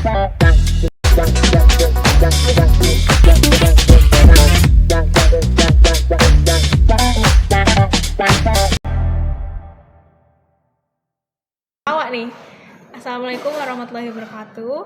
Awak nih. Assalamualaikum warahmatullahi wabarakatuh.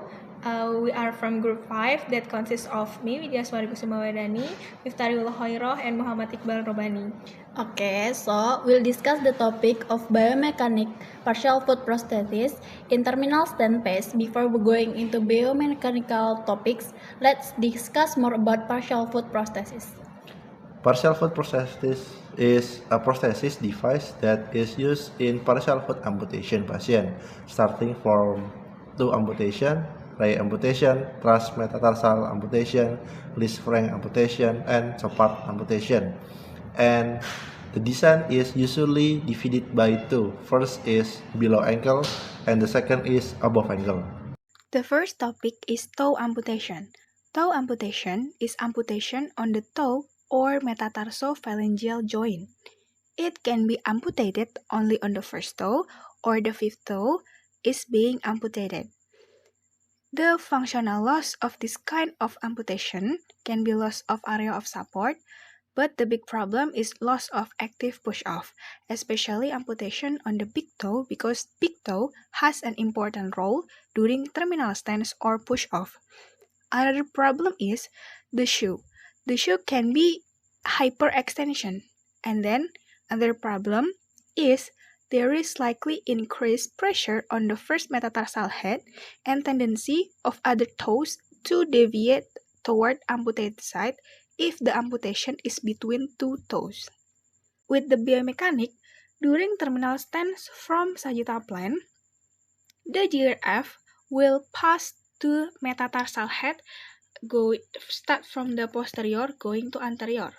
We are from group 5 that consists of me, Widya Suwari Kusumawardani, Miftariullah Hoiroh, and Muhammad Iqbal Robani. Okay, so we'll discuss the topic of biomechanic partial foot prosthesis in terminal stand phase. Before we going into biomechanical topics, let's discuss more about partial foot prosthesis. Partial foot prosthesis is a prosthesis device that is used in partial foot amputation patient, starting from toe amputation, ray amputation, transmetatarsal amputation, Lisfranc amputation, and Chopard amputation. And the design is usually divided by two. First is below ankle, and the second is above ankle. The first topic is toe amputation. Toe amputation is amputation on the toe or metatarsophalangeal joint. It can be amputated only on the first toe or the fifth toe is being amputated. The functional loss of this kind of amputation can be loss of area of support, but the big problem is loss of active push-off, especially amputation on the big toe because big toe has an important role during terminal stance or push-off. Another problem is the shoe. The shoe can be hyperextension. And then another problem is there is likely increased pressure on the first metatarsal head and tendency of other toes to deviate toward amputated side if the amputation is between two toes. With the biomechanic, during terminal stance from sagittal plane, the GRF will pass to metatarsal head, start from the posterior going to anterior,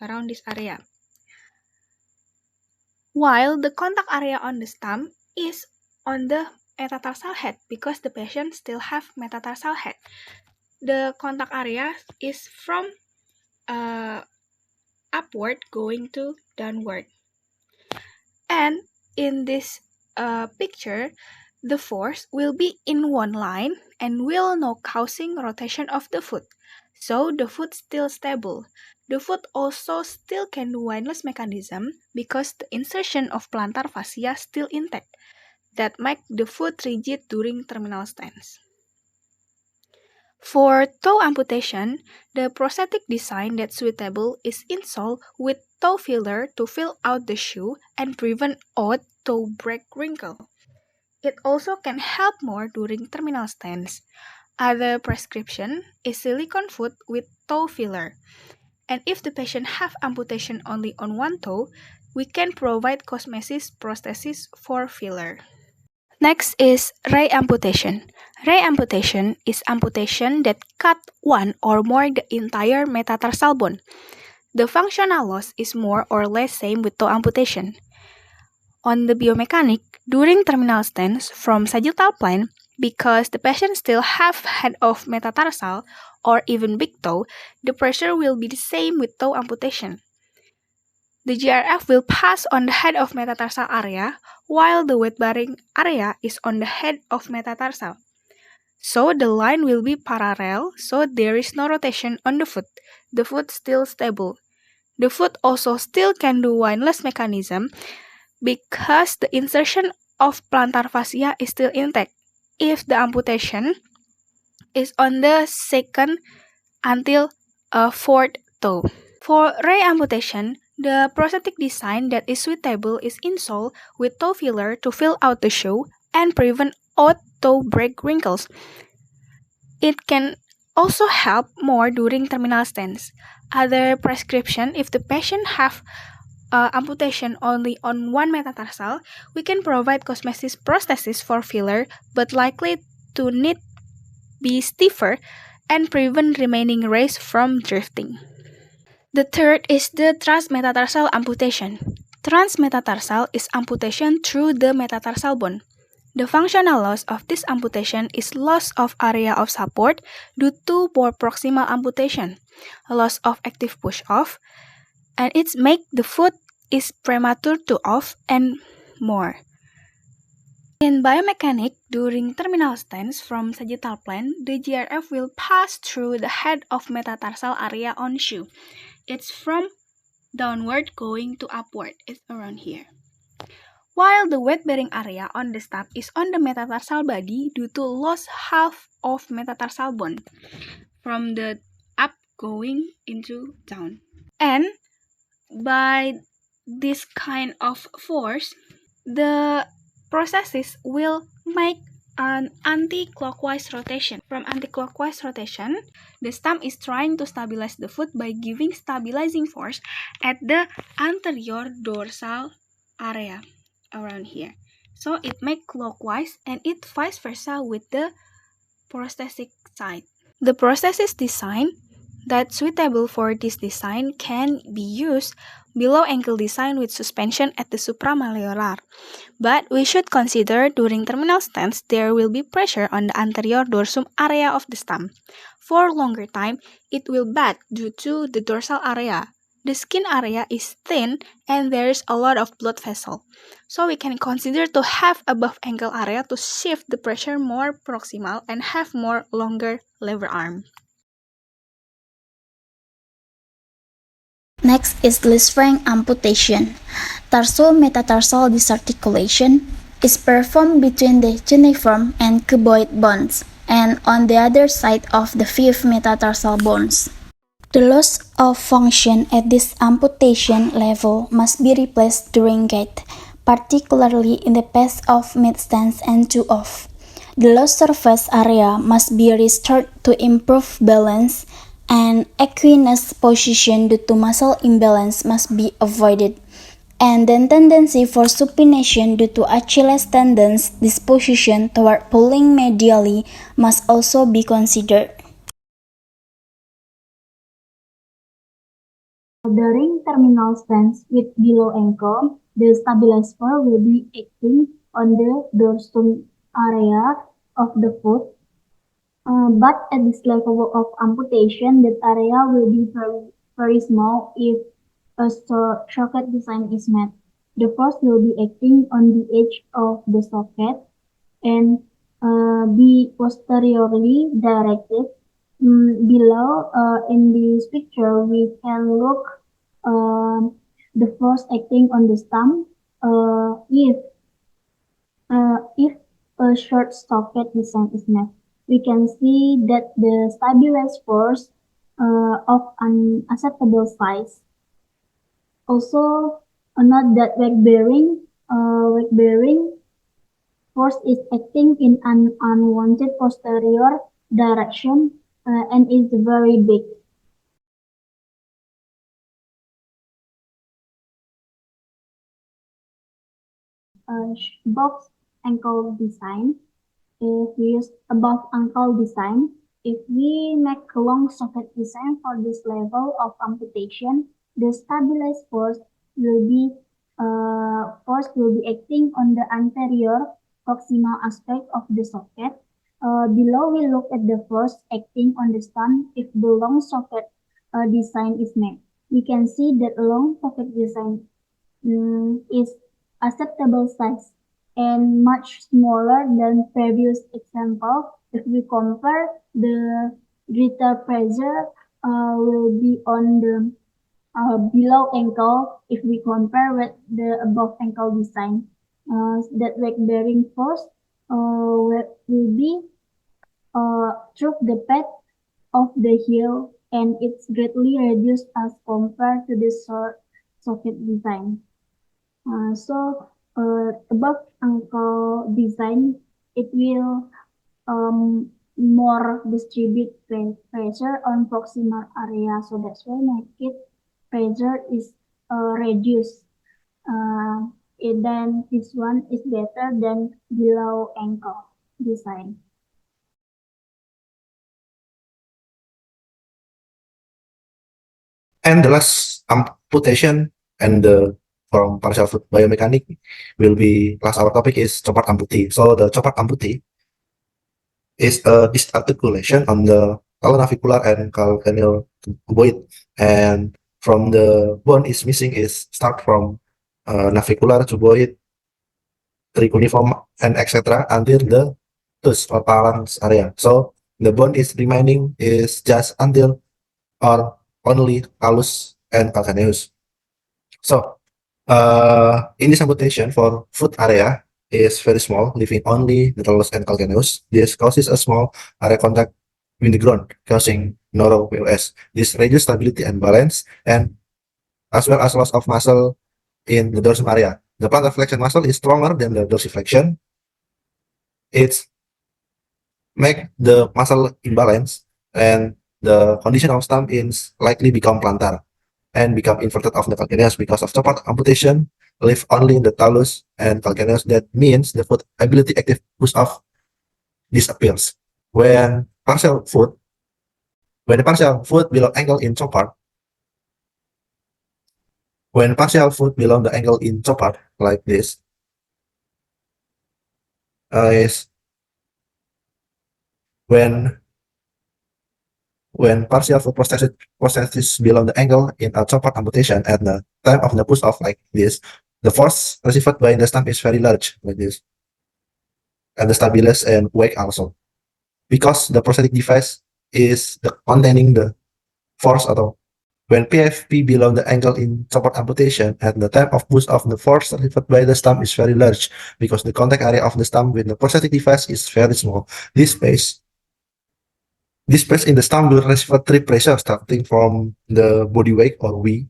around this area. While the contact area on the stump is on the metatarsal head because the patient still have metatarsal head. The contact area is from upward going to downward. And in this picture, the force will be in one line and will not causing rotation of the foot. So the foot still stable. The foot also still can do windlass mechanism because the insertion of plantar fascia still intact. That make the foot rigid during terminal stance. For toe amputation, the prosthetic design that's suitable is insole with toe filler to fill out the shoe and prevent odd toe break wrinkle. It also can help more during terminal stance. Other prescription is silicone foot with toe filler. And if the patient have amputation only on one toe, we can provide cosmesis prosthesis for filler. Next is ray amputation. Ray amputation is amputation that cut one or more the entire metatarsal bone. The functional loss is more or less same with toe amputation. On the biomechanic, during terminal stance from sagittal plane, because the patient still have head of metatarsal or even big toe, the pressure will be the same with toe amputation. The GRF will pass on the head of metatarsal area, while the weight-bearing area is on the head of metatarsal. So the line will be parallel, so there is no rotation on the foot. The foot still stable. The foot also still can do windlass mechanism because the insertion of plantar fascia is still intact if the amputation is on the second until fourth toe. For ray amputation, the prosthetic design that is suitable is insole with toe filler to fill out the shoe and prevent odd toe break wrinkles. It can also help more during terminal stance. Other prescription, if the patient have amputation only on one metatarsal, we can provide cosmesis prosthesis for filler, but likely to need be stiffer and prevent remaining rays from drifting. The third is the transmetatarsal amputation. Transmetatarsal is amputation through the metatarsal bone. The functional loss of this amputation is loss of area of support due to more proximal amputation, loss of active push-off, and it make the foot is premature to off and more. In biomechanics, during terminal stance from sagittal plane, the GRF will pass through the head of metatarsal area on shoe. It's from downward going to upward. It's around here. While the weight-bearing area on the stop is on the metatarsal body due to loss half of metatarsal bone from the up going into down. And by this kind of force, the prosthesis will make an anti-clockwise rotation. From anti-clockwise rotation, the stump is trying to stabilize the foot by giving stabilizing force at the anterior dorsal area around here. So it make clockwise and it vice versa with the prosthetic side. The prosthesis design that's suitable for this design can be used below ankle design with suspension at the supramalleolar. But we should consider during terminal stance there will be pressure on the anterior dorsum area of the stump. For longer time, it will bad due to the dorsal area. The skin area is thin and there is a lot of blood vessel. So we can consider to have above ankle area to shift the pressure more proximal and have more longer lever arm. Next is Lisfranc amputation. Tarso-metatarsal disarticulation is performed between the cuneiform and cuboid bones and on the other side of the fifth metatarsal bones. The loss of function at this amputation level must be replaced during gait, particularly in the path of mid-stance and two-off. The lost surface area must be restored to improve balance, and equinus position due to muscle imbalance must be avoided. And then tendency for supination due to Achilles tendon's disposition toward pulling medially must also be considered. During terminal stance with below ankle, the stabilizer will be acting on the dorsum area of the foot. But at this level of amputation, that area will be very small if a socket design is made. The force will be acting on the edge of the socket and be posteriorly directed. Below in this picture, we can look the force acting on the stump if a short socket design is made. We can see that the stabilized force of an acceptable size. Also, note that weight bearing force is acting in an unwanted posterior direction and is very big. Box ankle design. If we use above ankle design, if we make a long socket design for this level of amputation, the stabilized force will be acting on the anterior proximal aspect of the socket. Below we look at the force acting on the stump if the long socket design is made. We can see that long socket design is acceptable size and much smaller than previous example. If we compare, the greater pressure will be on the below ankle if we compare with the above ankle design. That weight bearing force will be through the path of the heel, and it's greatly reduced as compared to the socket design. Above ankle design, it will more distribute pressure on proximal area, so that's why make it pressure is reduced. Then this one is better than below ankle design. And the last amputation and the from partial foot biomechanic will be last our topic is chopard amputee. So the chopard amputee is a disarticulation on the talonavicular and calcaneal cuboid, and from the bone is missing is start from navicular cuboid trichuniform, and etc. until the TUS or balance area. So the bond is remaining is just until or only talus and calcaneus. So in this amputation for foot area is very small, leaving only the talus and calcaneus. This causes a small area contact with the ground, causing noro-POS. This reduces stability and balance, and as well as loss of muscle in the dorsum area. The plantar flexion muscle is stronger than the dorsiflexion. It's make the muscle imbalance, and the condition of stump is likely become plantar and become inverted of the calcaneus because of chopard amputation, leave only the talus and calcaneus. That means the foot ability active push off disappears. When the partial foot below ankle in chopard, when partial foot below the ankle in chopard like this, is when partial foot prosthesis below the ankle in a chopard amputation at the time of the push off like this, the force received by the stump is very large like this, and the stabilis and wake also, because the prosthetic device is containing the force atau when PFP below the ankle in chopard amputation at the time of push off, the force received by the stump is very large because the contact area of the stump with the prosthetic device is very small. This space in the stump will receive three pressure starting from the body weight or V,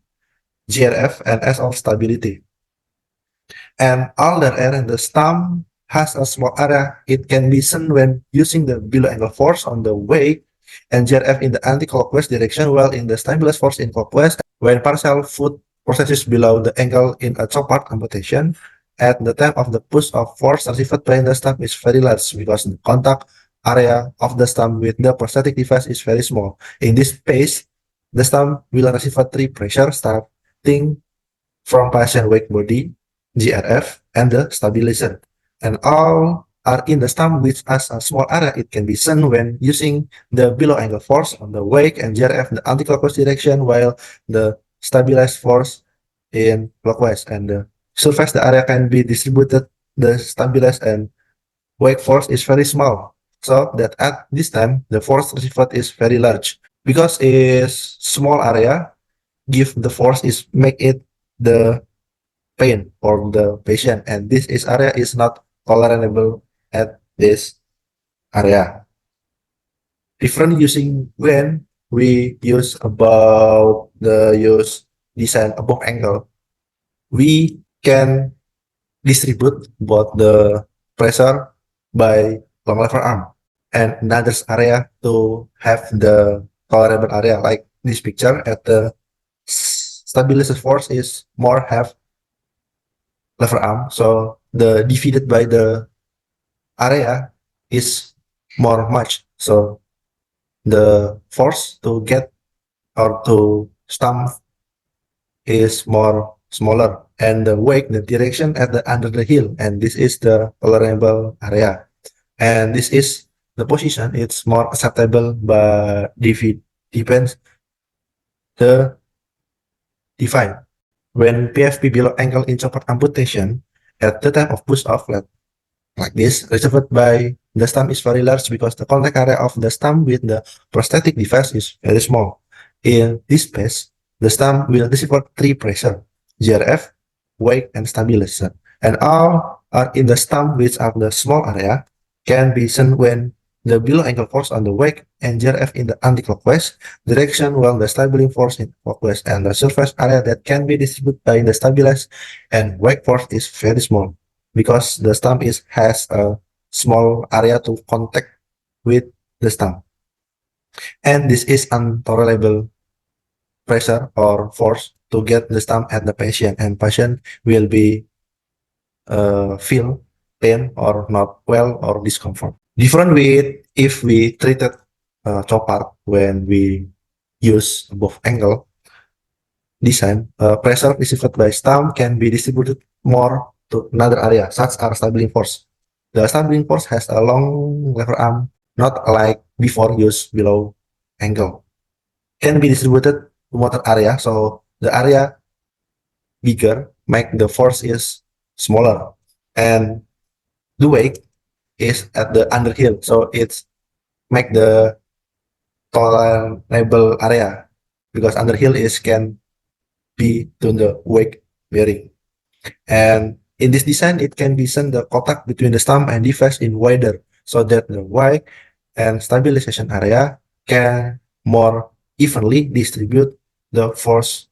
GRF, and S of stability. And all the area in the stump has a small area. It can be seen when using the below ankle force on the weight and GRF in the anti-clockwise direction, while in the stabilized force in clockwise. When partial foot prosthesis below the ankle in a chopard amputation, at the time of the push of force received by the stump is very large because the contact area of the stump with the prosthetic device is very small. In this space, the stump will receive three pressure starting from patient weight body, GRF, and the stabilizer. And all are in the stump, which has a small area. It can be seen when using the below ankle force on the wake and GRF in the anti-clockwise direction, while the stabilized force in clockwise. And the surface the area can be distributed, the stabilized and wake force is very small, so that at this time the force received is very large. Because it's small area, give the force is make it the pain for the patient, and this is area is not tolerable at this area. Different using when we use about the use design above ankle, we can distribute both the pressure by long lever arm and another area to have the tolerable area, like this picture at the stabilizer force is more have lever arm, so the divided by the area is more much, so the force to get or to stump is more smaller, and the weight, the direction at the under the heel, and this is the tolerable area, and this is the position. It's more acceptable, but depends the define. When PFP below ankle in chopard amputation at the time of push off like this, received by the stump is very large because the contact area of the stump with the prosthetic device is very small. In this space, the stump will receive three pressure: GRF, wake, and stabilizer, and all are in the stump, which are the small area, can be seen when the below ankle force on the wake and GRF in the anti-clockwise direction, while the stabilizing force in clockwise, and the surface area that can be distributed by the stabilized and wake force is very small because the stump has a small area to contact with the stump, and this is intolerable pressure or force to get the stump at the patient, and patient will be feel pain or not well or discomfort. Different with if we treated chopard when we use above ankle design, pressure received by stump can be distributed more to another area, such as stabilizing force. The stabilizing force has a long lever arm, not like before used below ankle. Can be distributed to motor area, so the area bigger make the force is smaller, and the wake is at the underhill, so it's make the tolerable area because underhill is can be to the wake bearing. And in this design, it can be send the contact between the stump and device in wider so that the wake and stabilization area can more evenly distribute the force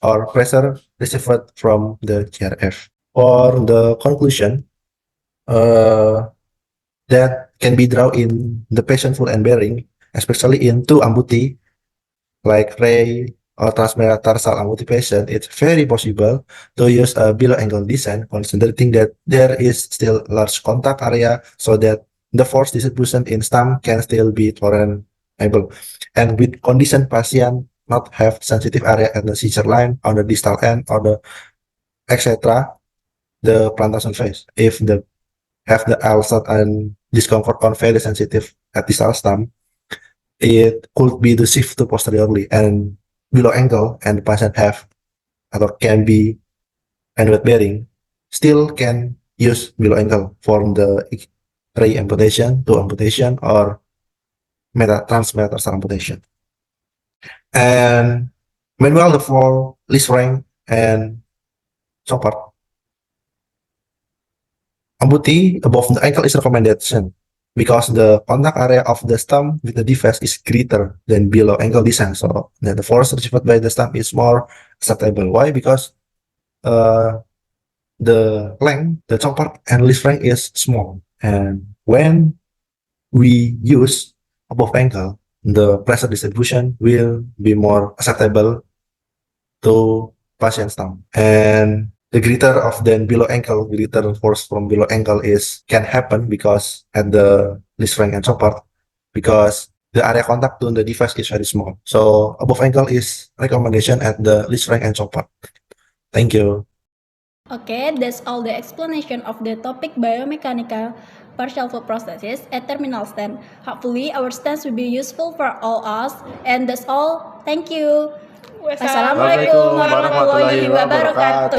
or pressure received from the GRF. For the conclusion, that can be drawn in the patient full and bearing, especially in two amputee like ray or transmetatarsal amputee patient, it's very possible to use a below angle design, considering that there is still large contact area so that the force distribution in stump can still be tolerable. And with condition patient not have sensitive area at the seizure line on the distal end or the etc. the plantar surface. If the have the ulcer and discomfort on very sensitive at distal stump, it could be the shift to posteriorly and below ankle, and the patient have or can be endweight bearing, still can use below ankle for the ray amputation, toe amputation, or transmetatarsal amputation. And meanwhile, for Lisfranc and Chopard, amputee above the ankle is recommendation because the contact area of the stump with the device is greater than below ankle design, so that the force received by the stump is more acceptable. Why? Because the length, the Chopard and Lisfranc is small, and when we use above ankle, the pressure distribution will be more acceptable to patient stump. And the greater of than below ankle, greater force from below ankle can happen because at the Lisfranc and Chopard, because the area contact to the device is very small. So above ankle is recommendation at the Lisfranc and Chopard. Thank you. Okay, that's all the explanation of the topic biomechanical partial foot prosthesis at terminal stand. Hopefully our stance will be useful for all us, and that's all. Thank you. Wassalamualaikum warahmatullahi wabarakatuh.